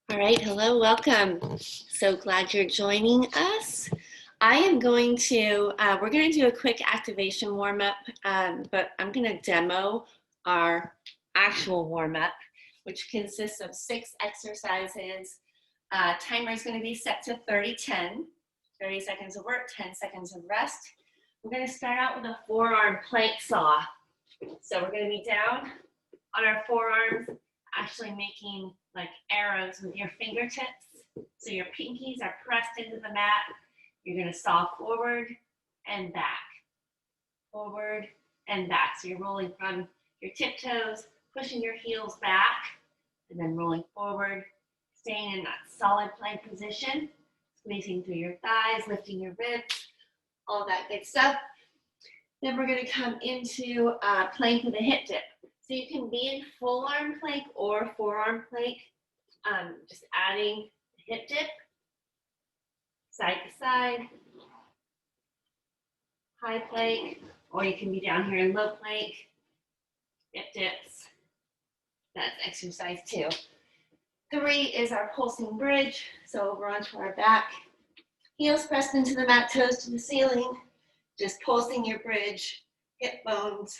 All right, hello, welcome. So glad you're joining us. I am going to, we're going to do a quick activation warm up, but I'm going to demo our actual warm up, which consists of 6 exercises. Timer is going to be set to 30-10, 30 seconds of work, 10 seconds of rest. We're going to start out with a forearm plank saw. So we're going to be down on our forearms, actually making like arrows with your fingertips. So your pinkies are pressed into the mat. You're going to saw forward and back, forward and back. So you're rolling from your tiptoes, pushing your heels back, and then rolling forward, staying in that solid plank position, squeezing through your thighs, lifting your ribs, all that good stuff. Then we're going to come into plank with a hip dip. So you can be in full arm plank or forearm plank, just adding hip dip, side to side, high plank, or you can be down here in low plank, hip dips. That's exercise 2. 3 is our pulsing bridge. So over onto our back, heels pressed into the mat, toes to the ceiling, just pulsing your bridge, hip bones,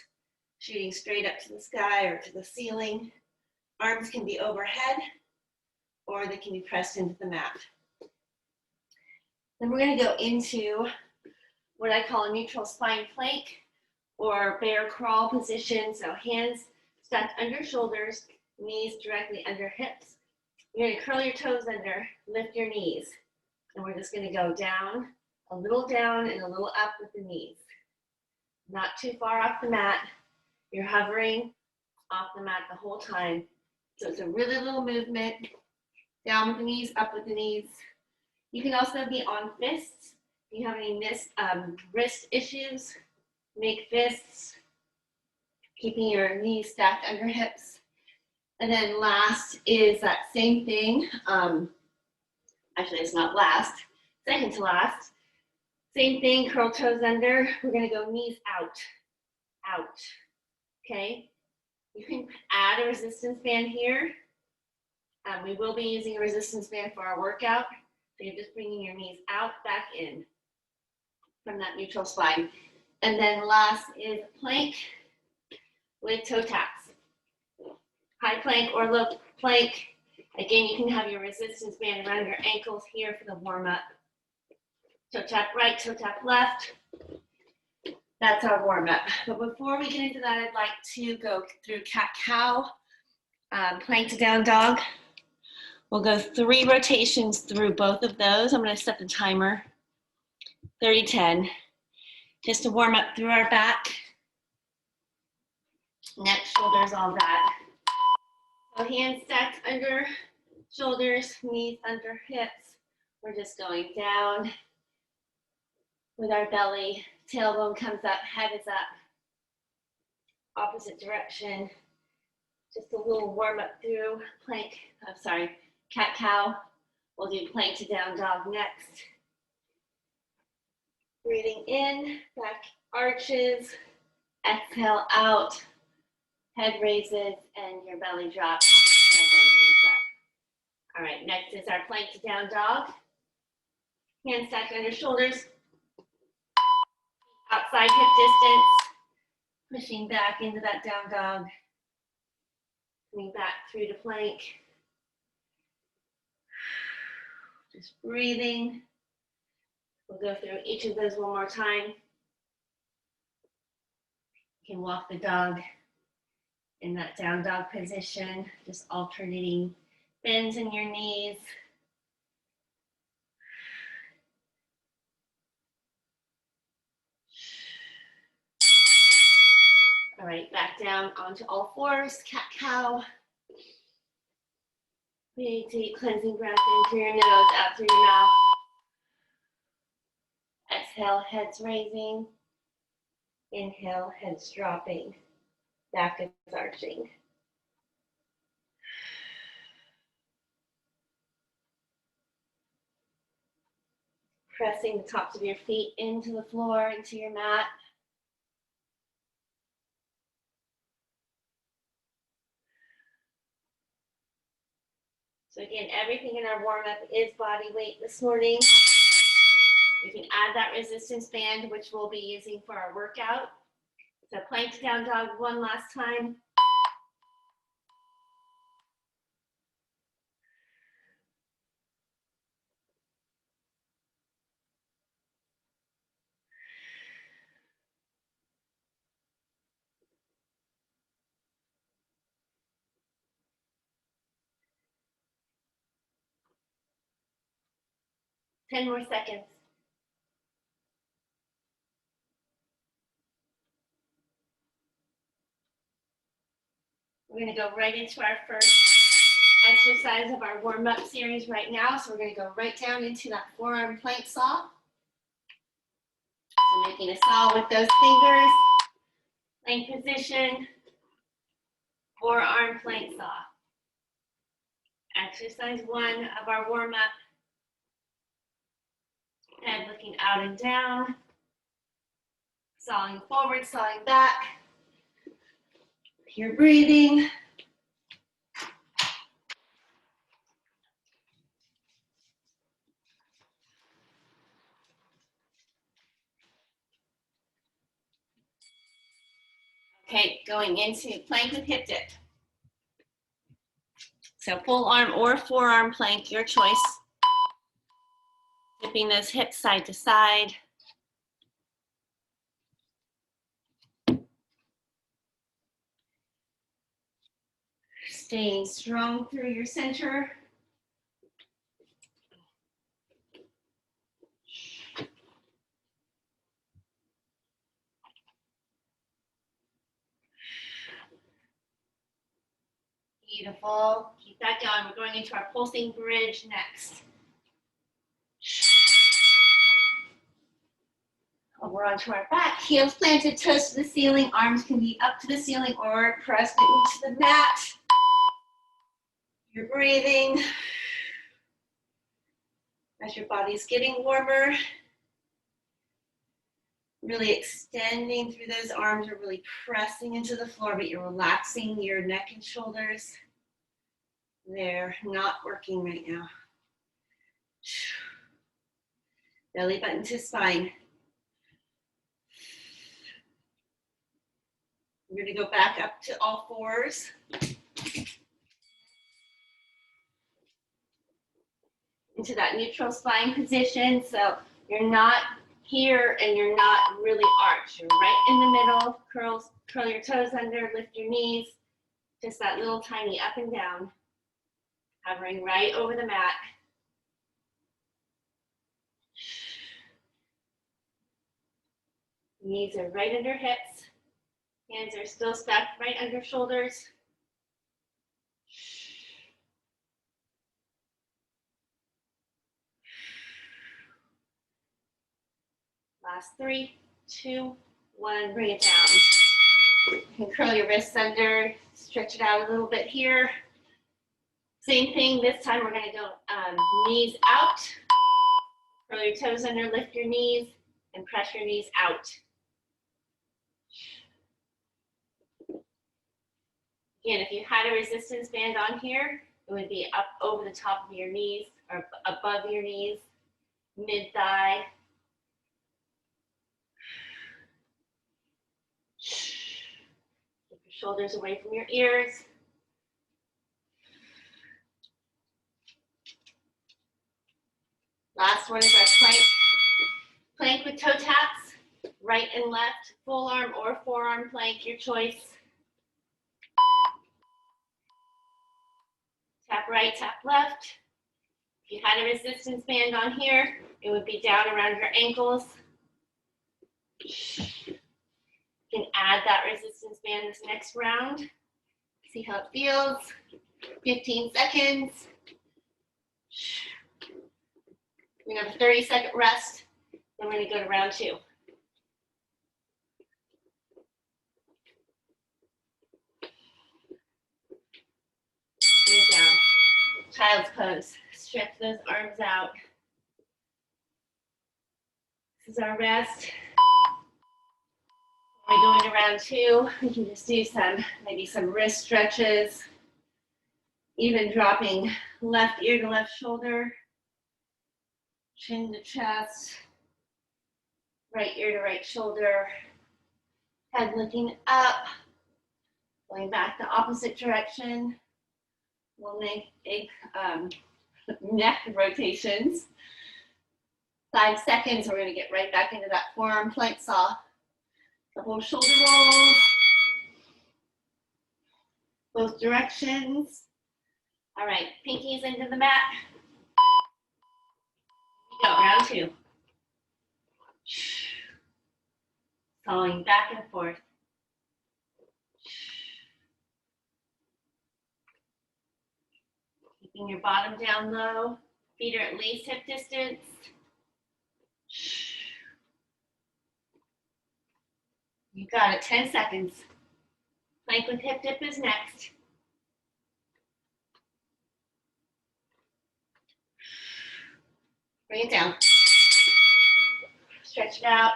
shooting straight up to the sky or to the ceiling. Arms can be overhead or they can be pressed into the mat. Then we're going to go into what I call a neutral spine plank or bear crawl position. So hands stacked under shoulders, knees directly under hips. You're going to curl your toes under, lift your knees. And we're just going to go down, a little down and a little up with the knees. Not too far off the mat. You're hovering off the mat the whole time. So it's a really little movement. Down with the knees, up with the knees. You can also be on fists. If you have any wrist issues, make fists, keeping your knees stacked under hips. And then last is that same thing. Actually, it's not last, second to last. Same thing, curl toes under. We're going to go knees out, out. Okay? You can add a resistance band here. We will be using a resistance band for our workout. So you're just bringing your knees out, back in from that neutral spine. And then last is plank with toe taps. High plank or low plank. Again, you can have your resistance band around your ankles here for the warm up. Toe tap right, toe tap left. That's our warm up. But before we get into that, I'd like to go through cat-cow, plank to down dog. We'll go 3 rotations through both of those. I'm going to set the timer, 30-10, just to warm up through our back, neck, shoulders, all that. So hands stacked under shoulders, knees under hips. We're just going down with our belly. Tailbone comes up, head is up. Opposite direction. Just a little warm up through plank, cat-cow. We'll do plank to down dog next. Breathing in, back arches. Exhale out, head raises, and your belly drops. All right, next is our plank to down dog. Hands stacked under shoulders. Outside hip distance. Pushing back into that down dog. Coming back through to plank. Just breathing. We'll go through each of those one more time. You can walk the dog in that down dog position, just alternating bends in your knees. All right, back down onto all fours, cat-cow. Big, deep cleansing breath in through your nose, out through your mouth. Exhale, heads raising. Inhale, heads dropping. Back is arching. Pressing the tops of your feet into the floor, into your mat. So again, everything in our warm-up is body weight this morning. We can add that resistance band, which we'll be using for our workout. So plank down dog one last time. Ten more seconds. We're going to go right into our first exercise of our warm-up series right now. So we're going to go right down into that forearm plank saw. So making a saw with those fingers. Plank position. Forearm plank saw. Exercise 1 of our warm-up. Head looking out and down. Sawing forward, sawing back. You're breathing. Okay, going into plank with hip dip. So full arm or forearm plank, your choice. Dipping those hips side to side. Staying strong through your center. Beautiful. Keep that going. We're going into our pulsing bridge next. We're onto our back. Heels planted, toes to the ceiling. Arms can be up to the ceiling or pressed into the mat. You're breathing. As your body's getting warmer, really extending through those arms. You're really pressing into the floor, but you're relaxing your neck and shoulders. They're not working right now. Belly button to spine. We're going to go back up to all fours. Into that neutral spine position. So you're not here and you're not really arched. You're right in the middle. Curl your toes under, lift your knees. Just that little tiny up and down. Hovering right over the mat. Knees are right under hips. Hands are still stacked right under shoulders. Last 3, 2, 1, bring it down. You can curl your wrists under, stretch it out a little bit here. Same thing, this time we're going to go knees out. Curl your toes under, lift your knees, and press your knees out. Again, if you had a resistance band on here, it would be up over the top of your knees or above your knees, mid-thigh. Keep your shoulders away from your ears. Last one is our plank. Plank with toe taps, right and left, full arm or forearm plank, your choice. Tap right, tap left. If you had a resistance band on here, it would be down around your ankles. You can add that resistance band this next round. See how it feels. 15 seconds. We're gonna have a 30-second rest. Then we're gonna go to round 2. Move down. Child's pose. Stretch those arms out. This is our rest. When we go into round 2, we can just do maybe some wrist stretches. Even dropping left ear to left shoulder, chin to chest, right ear to right shoulder, head looking up, going back the opposite direction. We'll make neck rotations. 5 seconds, we're gonna get right back into that forearm plank saw. Couple of shoulder rolls, both directions. All right, pinkies into the mat. Here we go, round 2. Sawing back and forth. Keeping your bottom down low. Feet are at least hip distance. You got it, 10 seconds. Plank with hip dip is next. Bring it down. Stretch it out.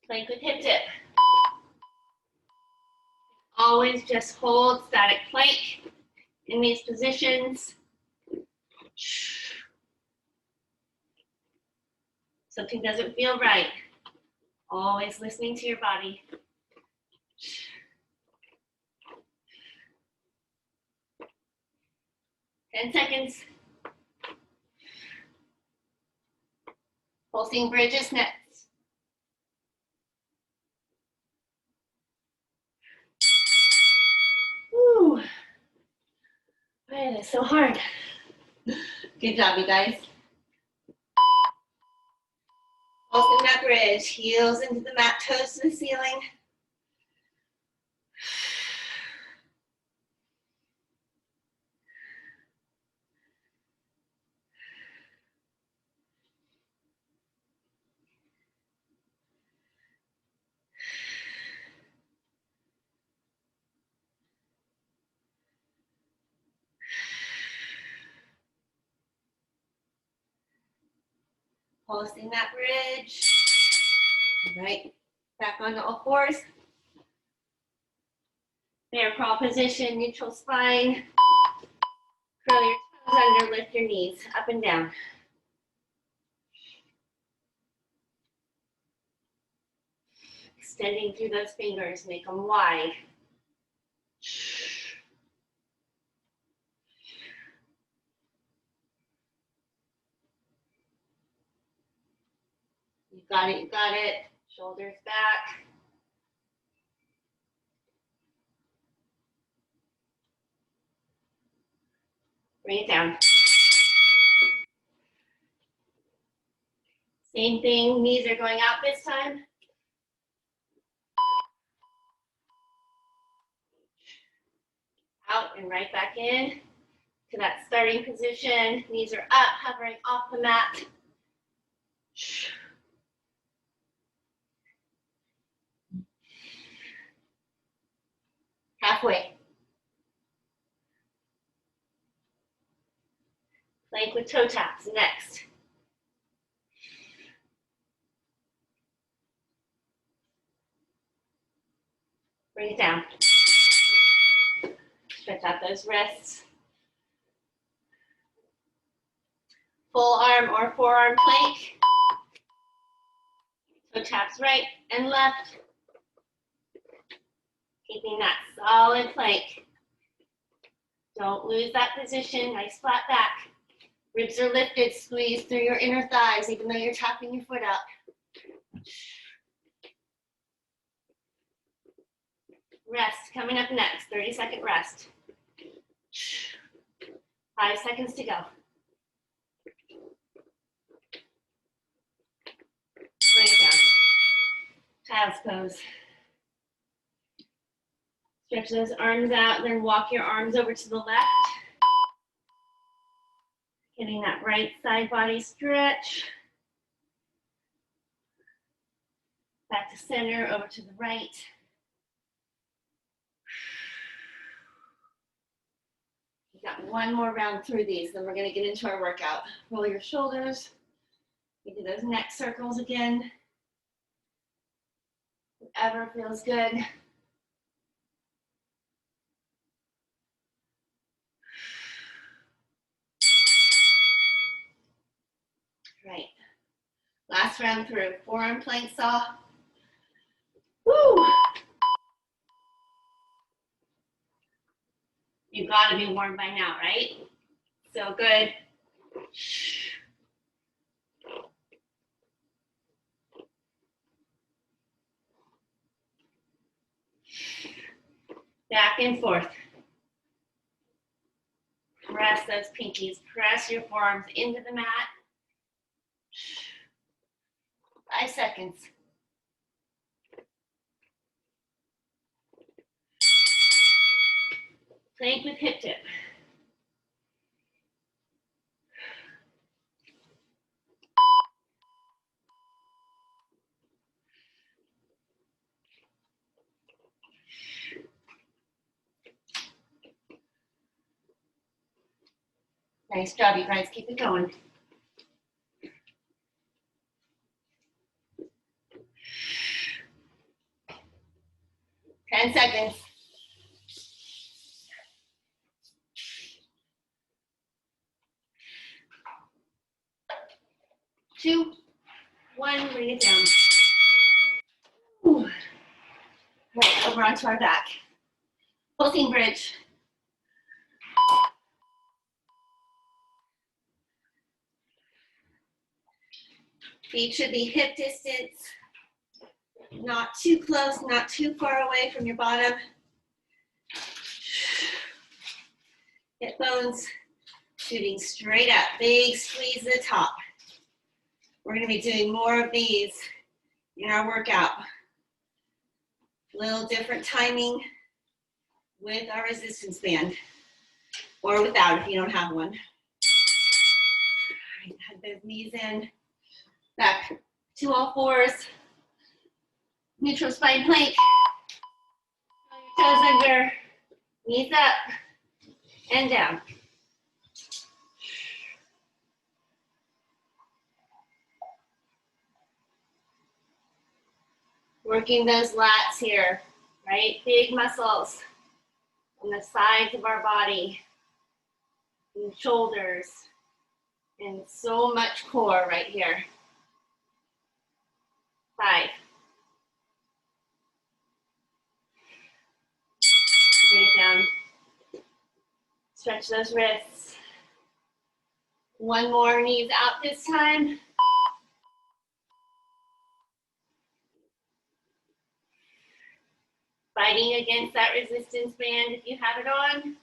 Plank with hip dip. Always just hold static plank in these positions. Something doesn't feel right. Always listening to your body. 10 seconds. Pulsing bridges next. Woo. Man, it's so hard. Good job, you guys. Pulsing that bridge, heels into the mat, toes to the ceiling. Pulsing that bridge. All right, back onto all fours. Bear crawl position, neutral spine. Curl your toes under, lift your knees, up and down. Extending through those fingers, make them wide. You got it, you got it. Shoulders back. Bring it down. Same thing, knees are going out this time. Out and right back in to that starting position. Knees are up, hovering off the mat. Halfway. Plank with toe taps next. Bring it down. Stretch out those wrists. Full arm or forearm plank. Toe taps right and left. Keeping that solid plank. Don't lose that position. Nice flat back. Ribs are lifted. Squeeze through your inner thighs even though you're tapping your foot out. Rest. Coming up next. 30-second rest. 5 seconds to go. Bring it down. Child's pose. Stretch those arms out, then walk your arms over to the left. Getting that right side body stretch. Back to center, over to the right. We've got one more round through these, then we're gonna get into our workout. Roll your shoulders. We do those neck circles again. Whatever feels good. Right. Last round through. Forearm plank saw. Woo! You've got to be warm by now, right? So good. Back and forth. Press those pinkies. Press your forearms into the mat. 5 seconds. Plank with hip dip. Nice job, you guys. Keep it going. 10 seconds. 2, 1, bring it down. Ooh. Right, over onto our back. Pulsing bridge. Feet should be hip distance. Not too close, not too far away from your bottom. Hip bones shooting straight up. Big squeeze the top. We're going to be doing more of these in our workout. Little different timing with our resistance band, or without if you don't have one. All right, head those knees in, back to all fours. Neutral spine plank. Your toes under, knees up, and down. Working those lats here, right? Big muscles on the sides of our body, and shoulders, and so much core right here. 5. Bring it down. Stretch those wrists. One more, knees out this time. Fighting against that resistance band if you have it on.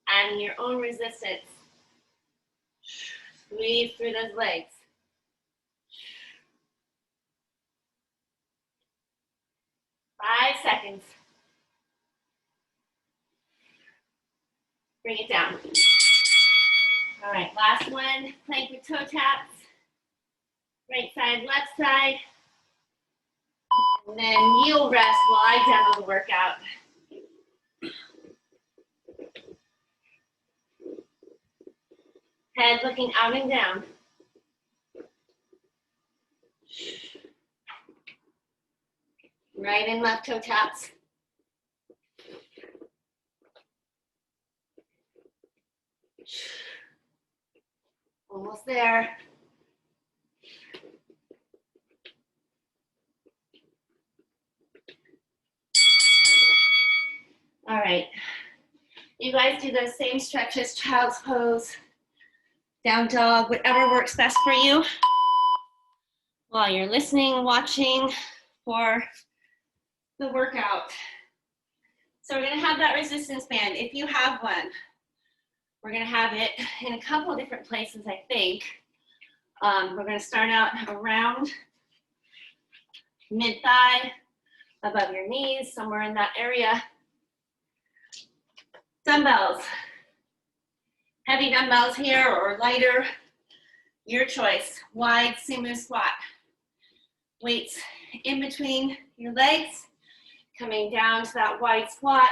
Adding your own resistance. Squeeze through those legs. 5 seconds. Bring it down. All right, last one, plank with toe taps. Right side, left side. And then you'll rest while I demo the workout. Head looking out and down. Right and left toe taps. Almost there. All right. You guys do those same stretches, child's pose, down dog, whatever works best for you. While you're listening, watching for the workout. So we're gonna have that resistance band, if you have one. We're gonna have it in a couple of different places, I think. We're gonna start out around mid-thigh, above your knees, somewhere in that area. Dumbbells. Heavy dumbbells here or lighter, your choice. Wide sumo squat. Weights in between your legs, coming down to that wide squat,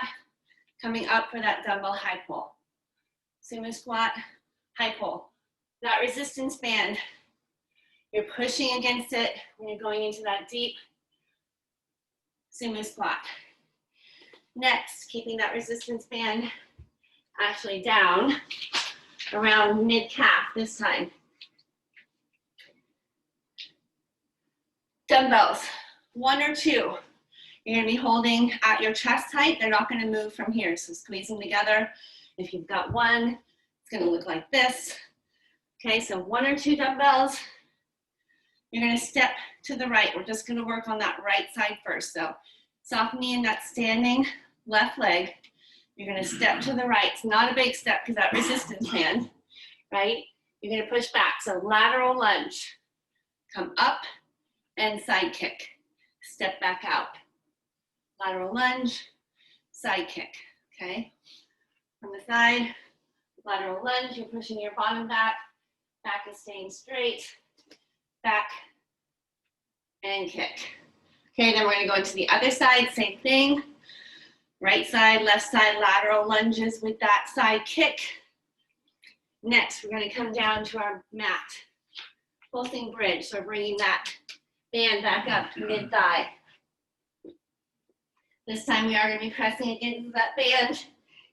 coming up for that dumbbell high pull. Sumo squat, high pull. That resistance band, you're pushing against it when you're going into that deep sumo squat. Next, keeping that resistance band actually down around mid-calf this time. Dumbbells, 1 or 2. You're gonna be holding at your chest height. They're not gonna move from here, so squeeze them together. If you've got 1, it's gonna look like this. Okay, so 1 or 2 dumbbells. You're gonna step to the right. We're just gonna work on that right side first. So softening in that standing left leg. You're gonna step to the right. It's not a big step because that resistance band, right? You're gonna push back. So lateral lunge. Come up and side kick. Step back out. Lateral lunge, side kick, okay? From the side, lateral lunge, you're pushing your bottom back is staying straight, back, and kick. Okay, then we're gonna go into the other side, same thing. Right side, left side, lateral lunges with that side kick. Next, we're gonna come down to our mat, pulsing bridge. So we're bringing that band back up to mid-thigh. This time we are going to be pressing against that band,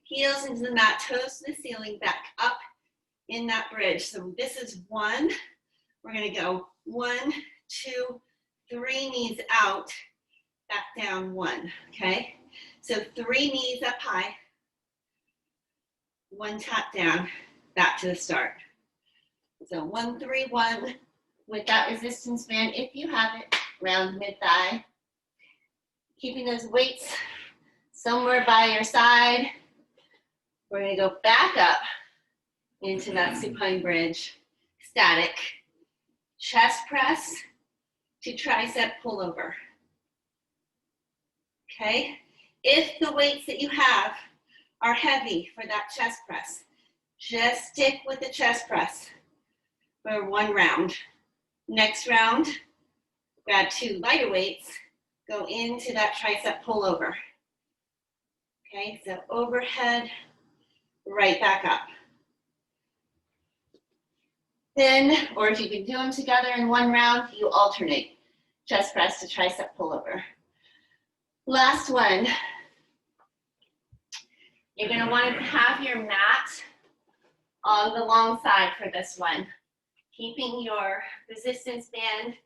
heels into the mat, toes to the ceiling, back up in that bridge. So this is 1. We're going to go 1, 2, 3 knees out, back down 1, okay? So 3 knees up high, 1 tap down, back to the start. So 1, 3, 1 with that resistance band, if you have it, around mid-thigh. Keeping those weights somewhere by your side. We're gonna go back up into that supine bridge, static. Chest press to tricep pullover. Okay? If the weights that you have are heavy for that chest press, just stick with the chest press for 1 round. Next round, grab 2 lighter weights, go into that tricep pullover. Okay, so overhead, right back up. Then, or if you can do them together in 1 round, you alternate. Chest press to tricep pullover. Last one. You're gonna want to have your mat on the long side for this one. Keeping your resistance band.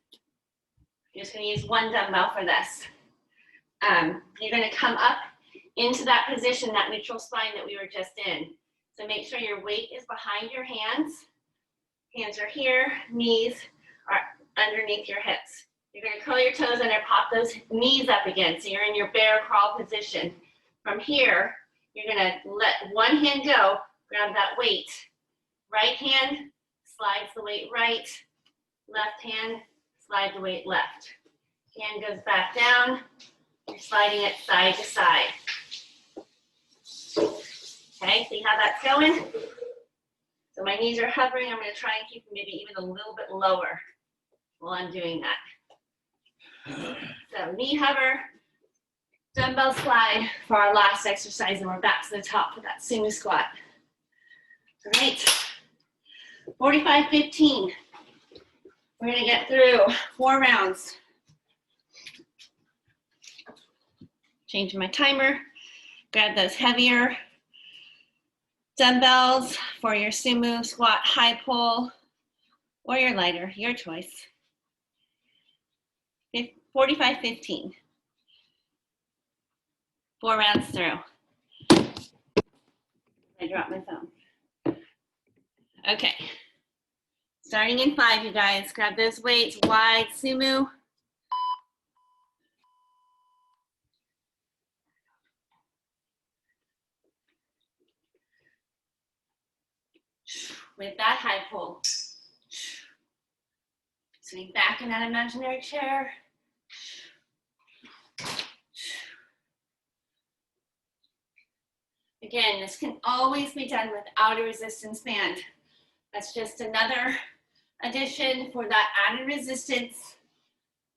You're just gonna use 1 dumbbell for this. You're gonna come up into that position, that neutral spine that we were just in. So make sure your weight is behind your hands. Hands are here, knees are underneath your hips. You're gonna curl your toes under, pop those knees up again. So you're in your bear crawl position. From here, you're gonna let 1 hand go, grab that weight. Right hand slides the weight right, left hand slide the weight left. Hand goes back down, you're sliding it side to side. Okay, see how that's going? So my knees are hovering. I'm going to try and keep them maybe even a little bit lower while I'm doing that. So knee hover, dumbbell slide for our last exercise, and we're back to the top for that sumo squat. All right, 45-15. We're going to get through 4 rounds. Changing my timer. Grab those heavier dumbbells for your sumo squat high pull or your lighter, your choice. 45-15. 4 rounds through. I dropped my phone. Okay. Starting in 5, you guys. Grab those weights, wide sumo. With that high pull. Sitting back in that imaginary chair. Again, this can always be done without a resistance band. That's just another addition for that added resistance.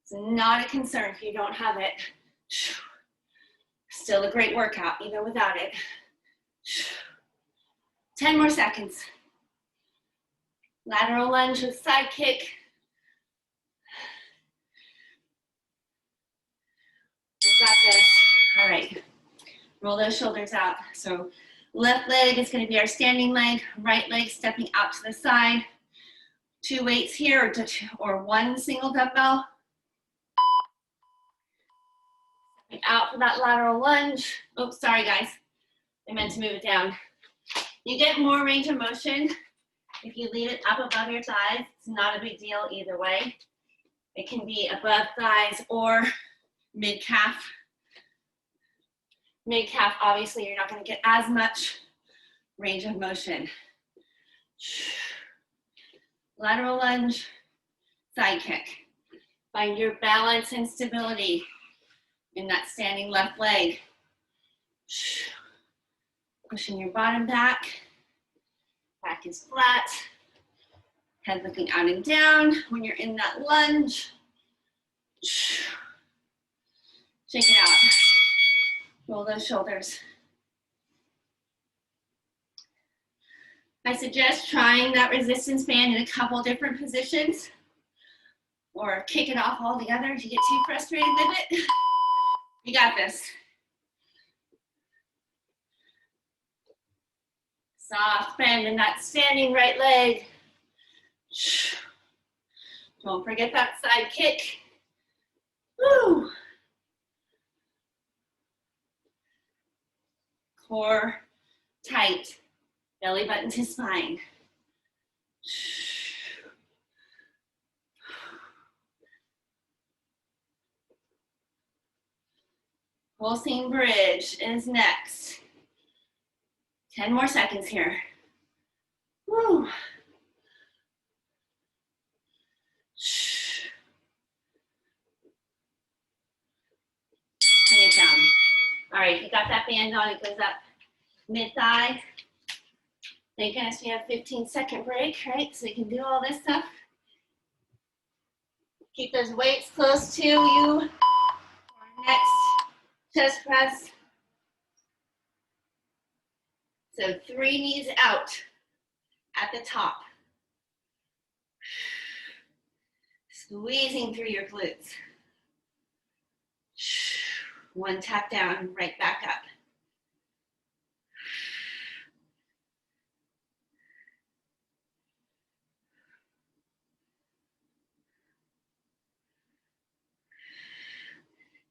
It's not a concern if you don't have it. Still a great workout, even without it. 10 more seconds. Lateral lunge with side kick. We've got this. All right. Roll those shoulders out. So left leg is going to be our standing leg, right leg stepping out to the side. 2 weights here or 1 single dumbbell. Stepping out for that lateral lunge. Oh, sorry guys. I meant to move it down. You get more range of motion if you leave it up above your thighs. It's not a big deal either way. It can be above thighs or mid-calf. Mid-calf, obviously, you're not going to get as much range of motion. Lateral lunge, side kick. Find your balance and stability in that standing left leg. Pushing your bottom back. Back is flat. Head looking out and down when you're in that lunge. Shake it out. Roll those shoulders. I suggest trying that resistance band in a couple different positions or kick it off altogether if you get too frustrated with it. You got this. Soft bend in that standing right leg. Don't forget that side kick. Woo. Core tight, belly button to spine. Pulsing bridge is next. 10 more seconds here. Woo. Bring it down. All right, you got that band on, it goes up mid-thigh. Thank goodness we have 15-second break, right? So you can do all this stuff. Keep those weights close to you. Next, chest press. So 3 knees out at the top. Squeezing through your glutes. 1 tap down, right back up.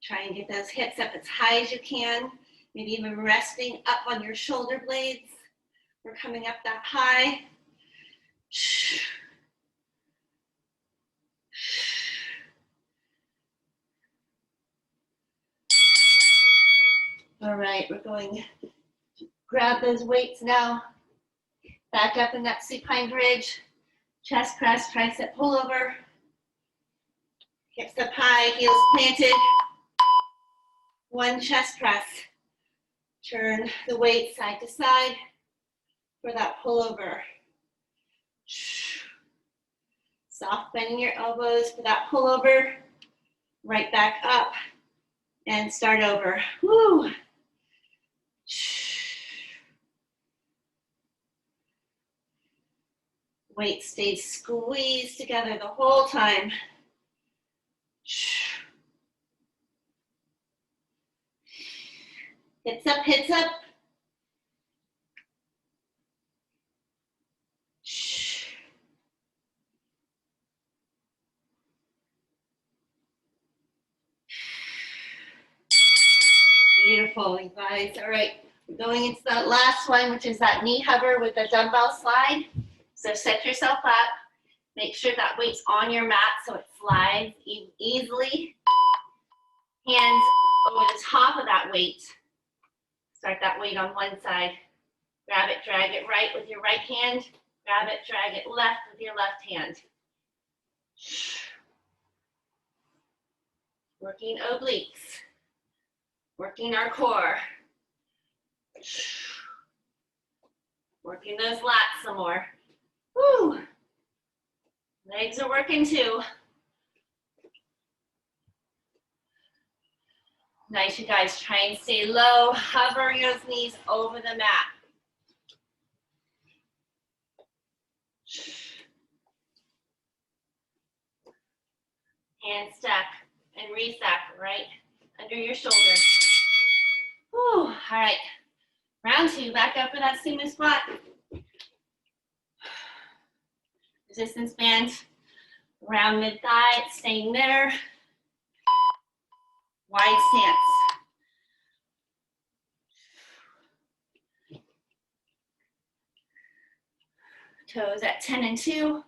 Try and get those hips up as high as you can. Maybe even resting up on your shoulder blades. We're coming up that high. All right, we're going to grab those weights now. Back up in that supine bridge. Chest press, tricep pullover. Hips up high, heels planted. 1 chest press. Turn the weight side to side for that pullover. Soft bending your elbows for that pullover. Right back up and start over. Woo. Weight stays squeezed together the whole time. Hips up, hips up. Beautiful, you guys. All right, we're going into that last one, which is that knee hover with the dumbbell slide. So set yourself up. Make sure that weight's on your mat so it slides easily. Hands over the top of that weight. Start that weight on one side. Grab it, drag it right with your right hand. Grab it, drag it left with your left hand. Working obliques. Working our core. Working those lats some more. Woo. Legs are working too. Nice, you guys. Try and stay low. Hover those knees over the mat. Hand stack and re-stack right under your shoulders. Whew. All right, round two, back up for that sumo squat. Resistance band around mid-thigh, staying there. Wide stance. Toes at 10 and 2.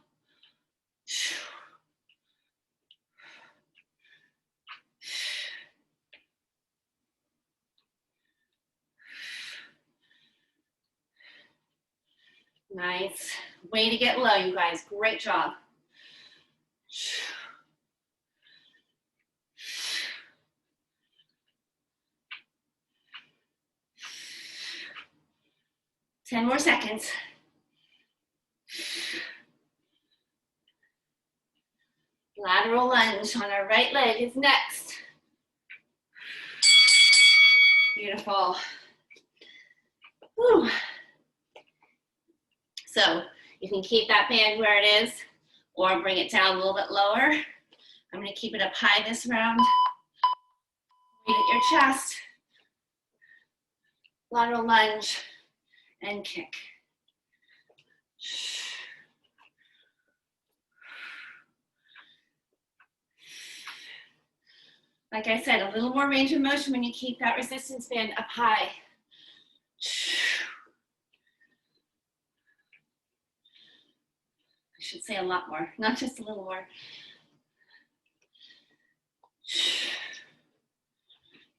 Nice. Way to get low, you guys. Great job. 10 more seconds. Lateral lunge on our right leg is next. Beautiful. Whew. So you can keep that band where it is or bring it down a little bit lower. I'm gonna keep it up high this round. Weight at your chest. Lateral lunge and kick. Like I said, a little more range of motion when you keep that resistance band up high. I should say a lot more, not just a little more.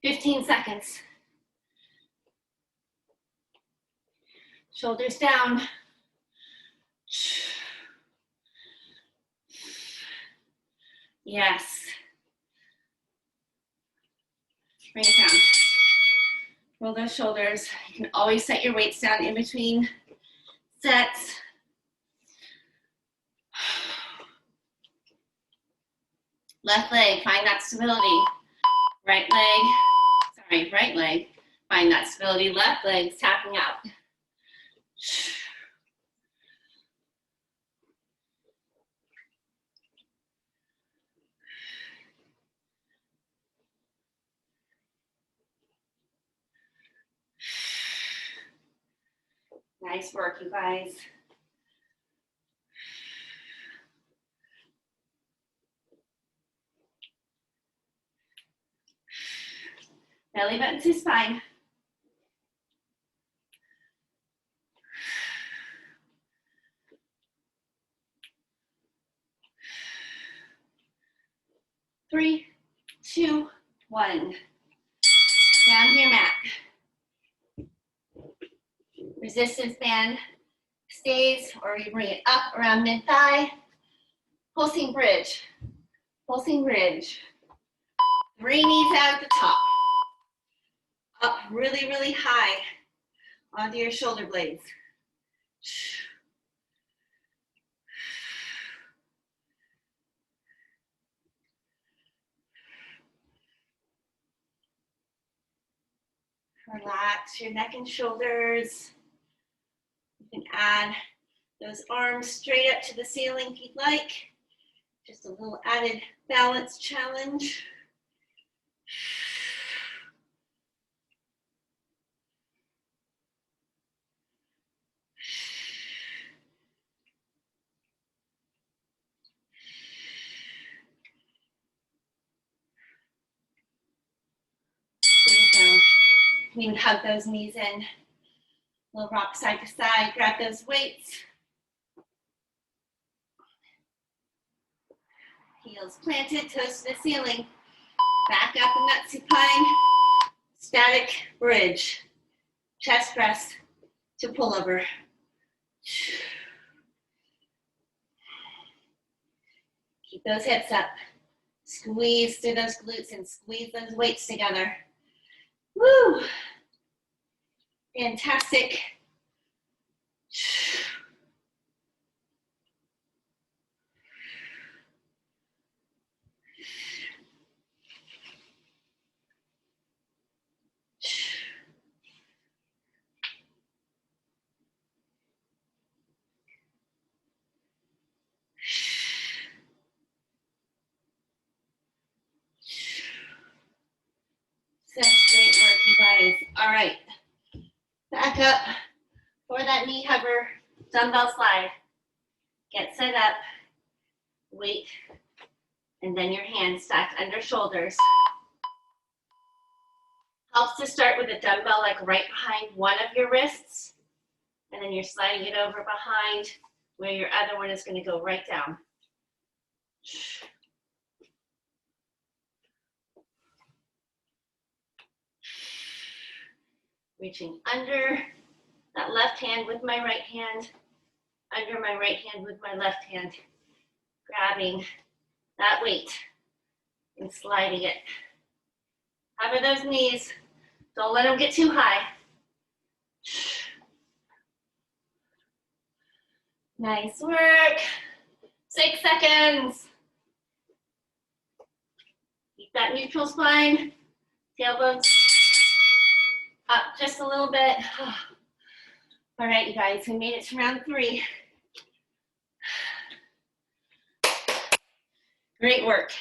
15 seconds. Shoulders down. Yes. Bring it down. Roll those shoulders. You can always set your weights down in between sets. Left leg, find that stability. Right leg, find that stability. Left leg's tapping out. Nice work, you guys. Belly button to spine. Three, two, one. Down to your mat. Resistance band stays, or you bring it up around mid-thigh. Pulsing bridge. Pulsing bridge. 3 knees out at the top. Up really, really high onto your shoulder blades. Relax your neck and shoulders. You can add those arms straight up to the ceiling if you'd like. Just a little added balance challenge. You can hug those knees in. Little rock side to side. Grab those weights. Heels planted, toes to the ceiling. Back up in that supine. Static bridge. Chest press to pull over. Keep those hips up. Squeeze through those glutes and squeeze those weights together. Woo! Fantastic. Such great work, you guys. All right. Back up for that knee hover dumbbell slide. Get set up, weight, and then your hands stacked under shoulders. Helps to start with a dumbbell like right behind one of your wrists, and then you're sliding it over behind where your other one is going to go right down. Reaching under that left hand with my right hand, under my right hand with my left hand, grabbing that weight and sliding it. Cover those knees. Don't let them get too high. Nice work. 6 seconds. Keep that neutral spine. Tailbones up just a little bit. All right, you guys, we made it to round 3. Great work.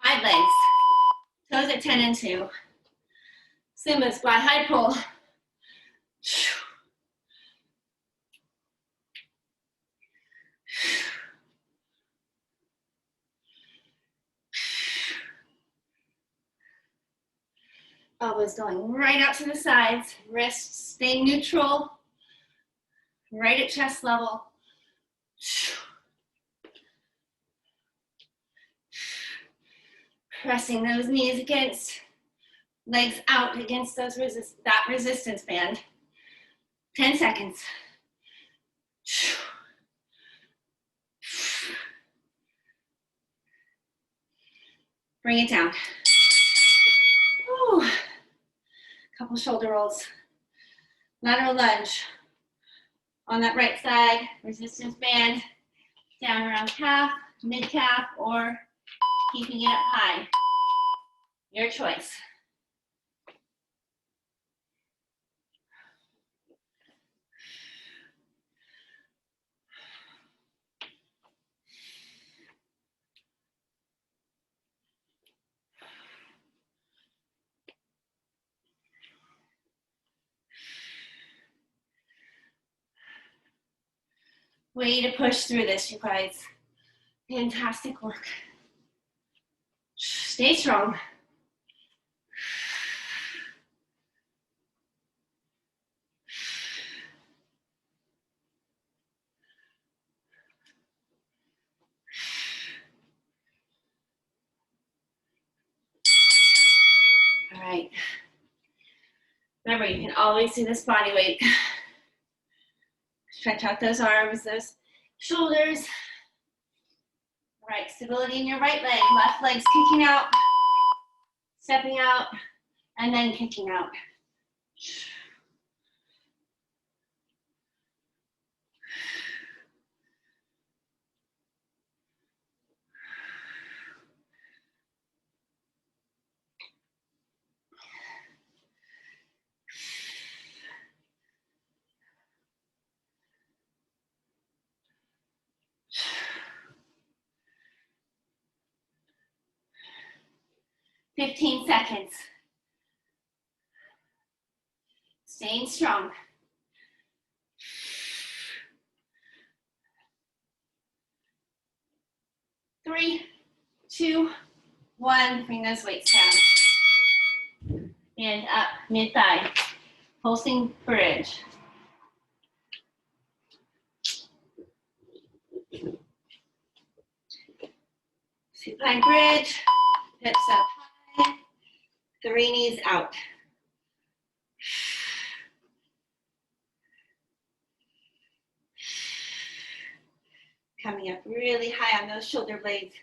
Wide legs. Toes at 10 and 2. Zumba squat, high pull. Elbows going right out to the sides. Wrists staying neutral. Right at chest level. Pressing those knees against, legs out against those that resistance band. 10 seconds. Bring it down. Whew. Couple shoulder rolls. Lateral lunge. On that right side, resistance band, down around calf, mid calf, or keeping it up high. Your choice. Way to push through this, you guys. Fantastic work. Stay strong. All right. Remember, you can always do this body weight. Stretch out those arms, those shoulders. All right, stability in your right leg. Left leg's kicking out, stepping out, and then kicking out. Fifteen seconds. Staying strong. Three, two, one. Bring those weights down. And up, mid-thigh. Pulsing bridge. Supine bridge. Hips up high. 3 knees out. Coming up really high on those shoulder blades.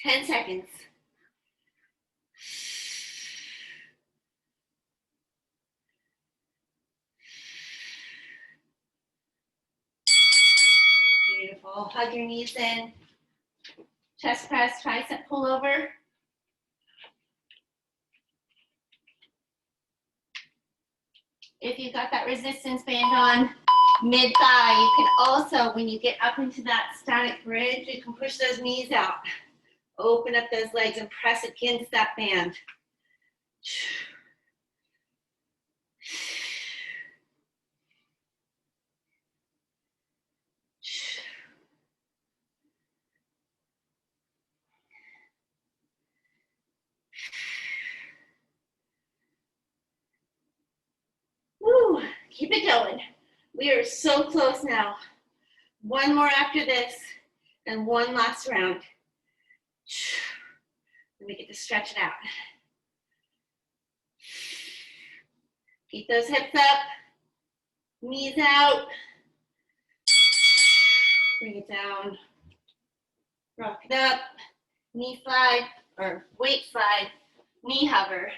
Ten seconds. Beautiful. Hug your knees in. Chest press, tricep pullover. If you've got that resistance band on mid-thigh, you can also, when you get up into that static bridge, you can push those knees out. Open up those legs and press against that band. Woo, keep it going. We are so close now. One more after this and one last round. Then we get to stretch it out. Keep those hips up, knees out. Bring it down. Rock it up. Knee slide or weight slide. Knee hover.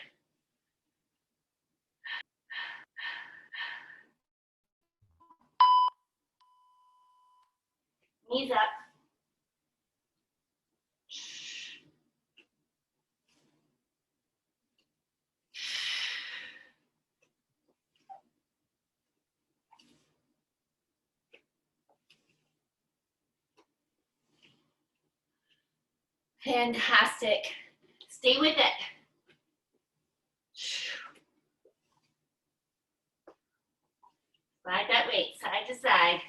Knees up. Fantastic. Stay with it. Slide that weight side to side.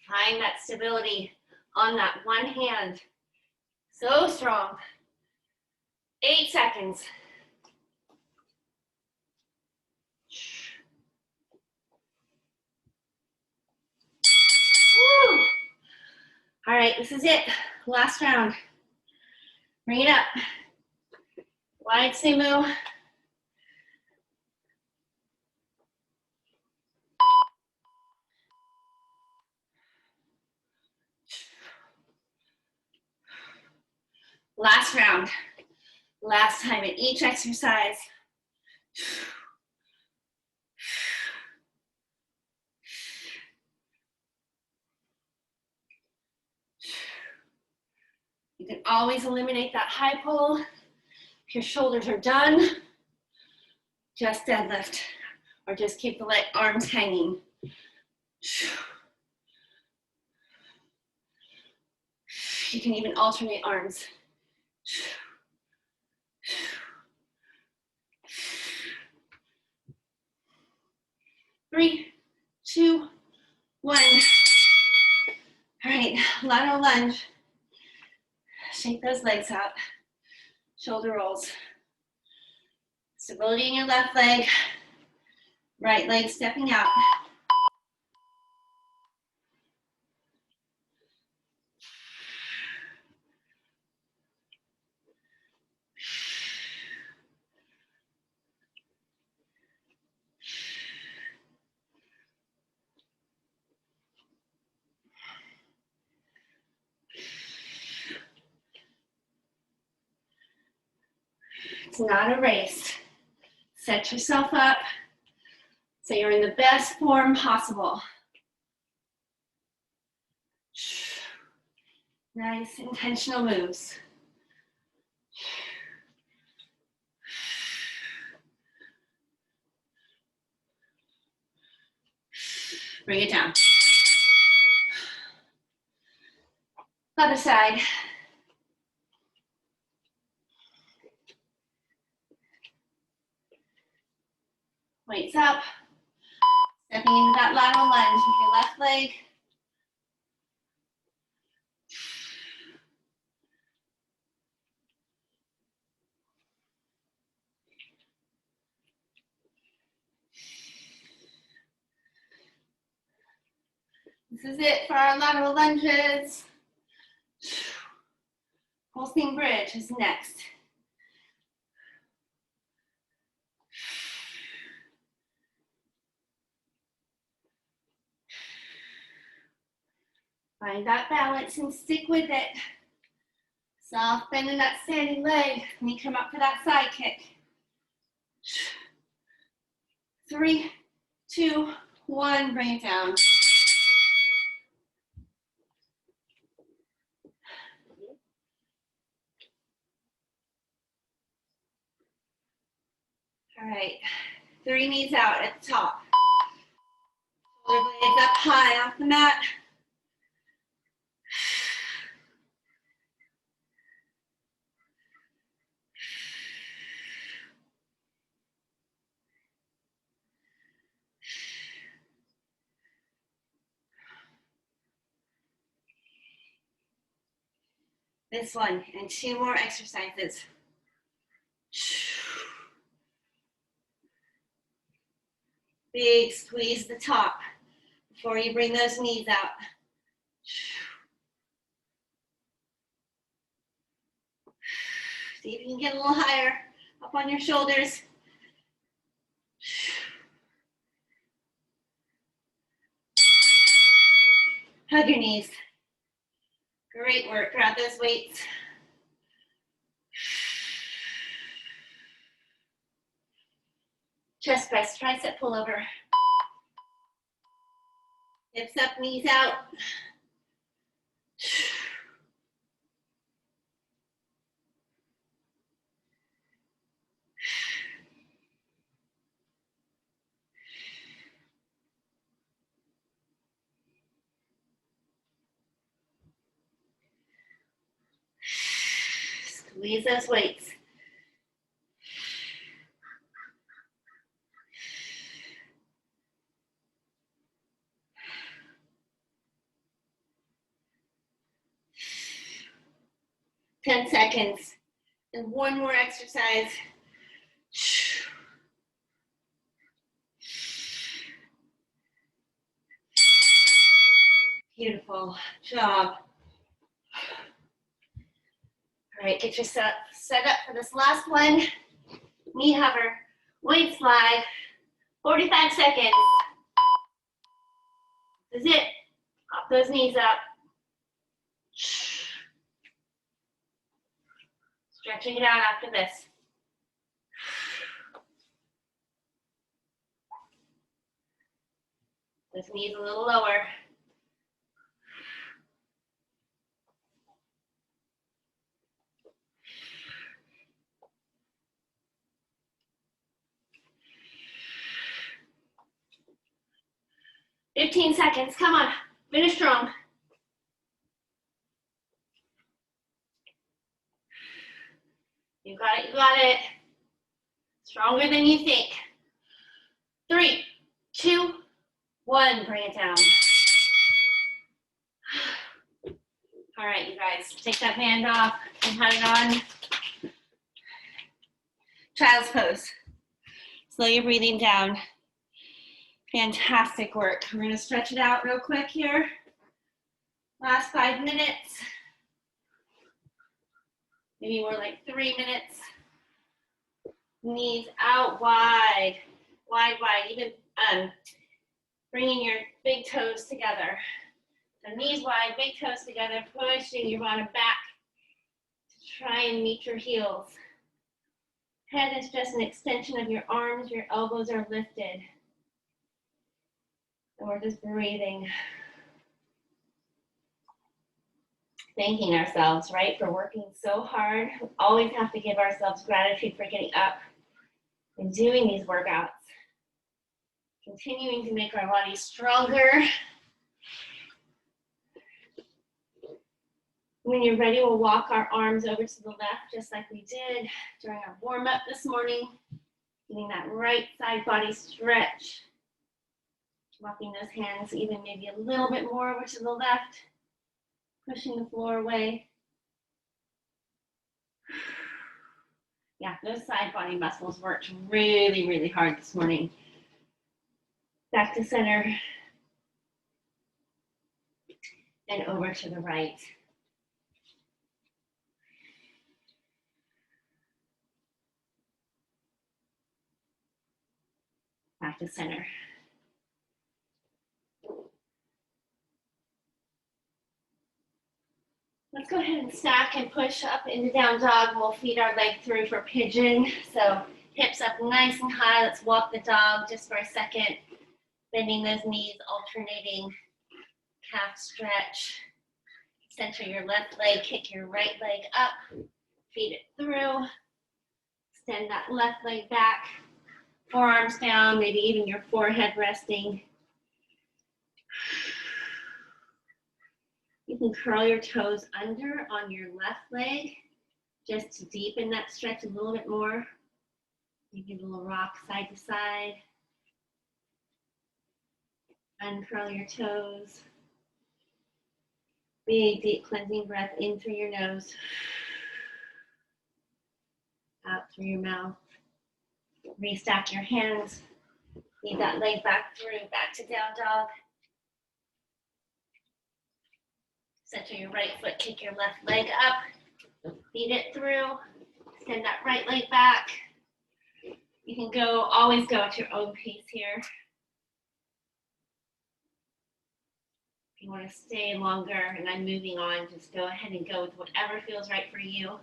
Find that stability on that one hand. So strong. 8 seconds. Woo. All right, this is it. Last round. Bring it up. Wide sumo. Last round. Last time in each exercise. You can always eliminate that high pull. If your shoulders are done, just deadlift or just keep the arms hanging. You can even alternate arms. 3, 2, 1. All right, lateral lunge. Shake those legs out. Shoulder rolls. Stability in your left leg. Right leg stepping out. It's not a race. Set yourself up so you're in the best form possible. Nice intentional moves. Bring it down. Other side. Weights up. Stepping into that lateral lunge with your left leg. This is it for our lateral lunges. Pulsing bridge is next. Find that balance and stick with it. Soft bend in that standing leg when you come up for that side kick. 3, 2, 1, bring it down. All right, 3 knees out at the top. Shoulder blades up high off the mat. This one and 2 more exercises. Big squeeze the top before you bring those knees out. See if you can get a little higher up on your shoulders. Hug your knees. Great work. Grab those weights. Chest press, tricep pullover. Hips up, knees out. Squeeze those weights. Ten seconds. And one more exercise. Beautiful job. All right, get yourself set up for this last one. Knee hover, weight slide, 45 seconds. This is it. Pop those knees up. Stretching it out after this. Those knees a little lower. Fifteen seconds. Come on. Finish strong. You got it. You got it. Stronger than you think. 3, 2, 1. Bring it down. All right, you guys. Take that band off and have it on. Child's pose. Slow your breathing down. Fantastic work. We're going to stretch it out real quick here. Last 5 minutes. Maybe more like 3 minutes. Knees out wide, wide, wide. Even bringing your big toes together. So knees wide, big toes together, pushing your bottom back to try and meet your heels. Head is just an extension of your arms. Your elbows are lifted. And we're just breathing. Thanking ourselves, right, for working so hard. We always have to give ourselves gratitude for getting up and doing these workouts. Continuing to make our bodies stronger. When you're ready, we'll walk our arms over to the left, just like we did during our warm-up this morning. Getting that right side body stretch. Walking those hands even maybe a little bit more over to the left. Pushing the floor away. Yeah, those side body muscles worked really, really hard this morning. Back to center. And over to the right. Back to center. Let's go ahead and stack and push up into down dog. We'll feed our leg through for pigeon. So hips up nice and high. Let's walk the dog just for a second. Bending those knees, alternating. Calf stretch. Center your left leg, kick your right leg up. Feed it through. Extend that left leg back. forearms down, maybe even your forehead resting. You can curl your toes under on your left leg just to deepen that stretch a little bit more. Maybe a little rock side to side. Uncurl your toes. Big, deep cleansing breath in through your nose. Out through your mouth. Restack your hands. Lead that leg back through, back to down dog. Center your right foot, kick your left leg up. Feed it through. Extend that right leg back. You can always go at your own pace here. If you want to stay longer and I'm moving on, just go ahead and go with whatever feels right for you.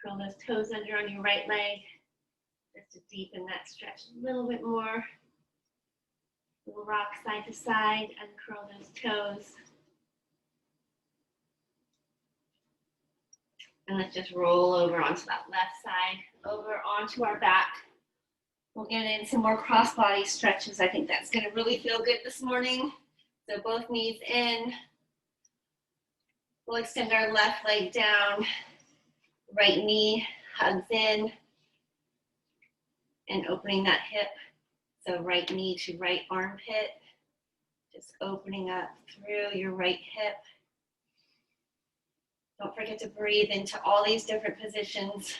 Curl those toes under on your right leg, just to deepen that stretch a little bit more. Little rock side to side, uncurl those toes. And let's just roll over onto that left side, over onto our back. We'll get in some more cross-body stretches. I think that's gonna really feel good this morning. So both knees in. We'll extend our left leg down. Right knee hugs in. And opening that hip. So right knee to right armpit. Just opening up through your right hip. Don't forget to breathe into all these different positions.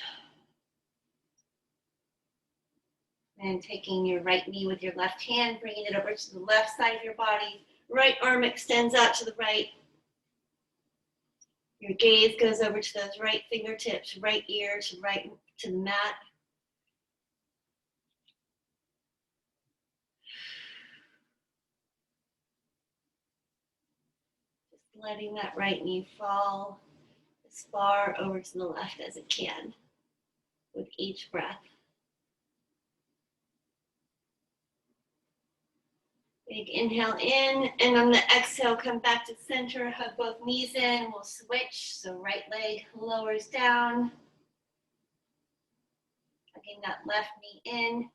And taking your right knee with your left hand, bringing it over to the left side of your body. Right arm extends out to the right. Your gaze goes over to those right fingertips, right ear to the mat. Just letting that right knee fall as far over to the left as it can with each breath. Big inhale in, and on the exhale, come back to center, hug both knees in. We'll switch, so right leg lowers down. Hugging that left knee in,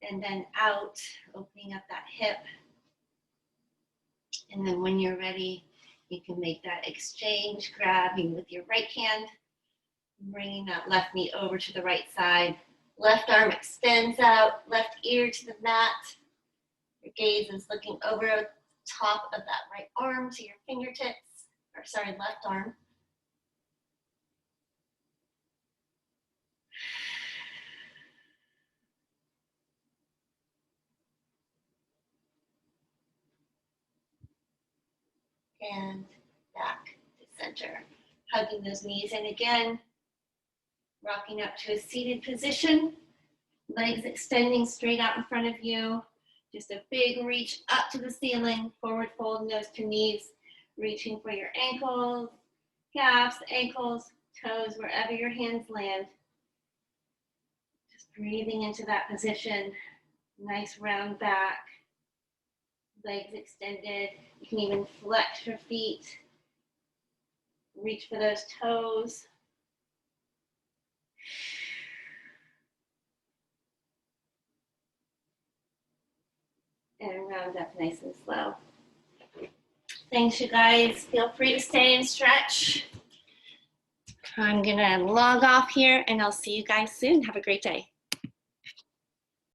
and then out, opening up that hip. And then when you're ready, you can make that exchange, grabbing with your right hand, bringing that left knee over to the right side. Left arm extends out, left ear to the mat. Your gaze is looking over the top of that right arm to your fingertips, left arm. And back to center. Hugging those knees in again. Rocking up to a seated position. Legs extending straight out in front of you. Just a big reach up to the ceiling. Forward fold nose to knees. Reaching for your ankles, calves, ankles, toes, wherever your hands land. Just breathing into that position. Nice round back. Legs extended. You can even flex your feet. Reach for those toes. And round up nice and slow. Thanks, you guys. Feel free to stay and stretch. I'm gonna log off here and I'll see you guys soon. Have a great day.